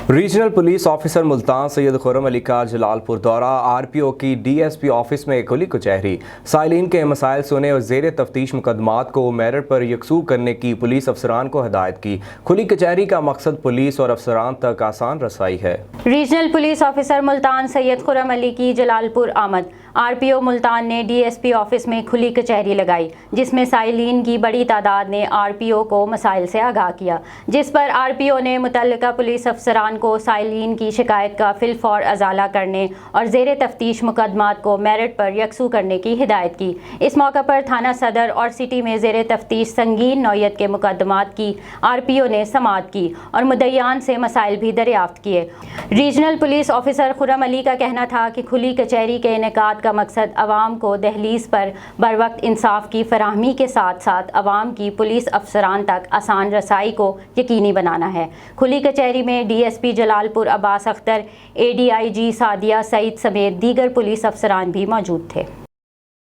Regional police officer Multan Syed Khurram Ali का जलालपुर दौरा। RPO की डीएसपी ऑफिस में खुली कचहरी। साइलिन के मसाइल सुने और ज़ेर तफ्तीश मुकदमात को मेरिट पर यकसू करने की पुलिस अफसरान को हिदायत की। खुली कचहरी का मकसद पुलिस और अफसरान तक आसान रसाई है। Regional police officer Multan Syed Khurram Ali की जलालपुर आमद। आरपीओ मुल्तान ने डीएसपी ऑफिस में खुली कचहरी लगाई, जिसमें साइलिन की बड़ी तादाद ने आरपीओ को मसाइल से आगाह किया, जिस पर आरपीओ ने मुतल्लिका पुलिस अफसरान को साइलिन की शिकायत का फिलफौर अजाला करने और ज़ेर तफ्तीश मुकदमात को मेरिट पर यकसू करने की हिदायत की। इस मौका पर थाना सदर और सिटी में ज़ेर तफ्तीश संगीन नौयत के मुकदमात की आरपीओ ने समाअत की और मुद्दईयान से मसाइल भी दरियाफ्त किए। Regional police officer Khurram Ali का कहना था कि खुली कचहरी के इनेकाद का मकसद अवाम को दहलीज पर बर वक्त इंसाफ की फराहमी के साथ साथ अवाम की पुलिस अफसरान तक आसान रसाई को यकीनी बनाना है। खुली कचहरी में डीएसपी जलालपुर अब्बास अख्तर, एडीआईजी सादिया सईद समेत दीगर पुलिस अफसरान भी मौजूद थे।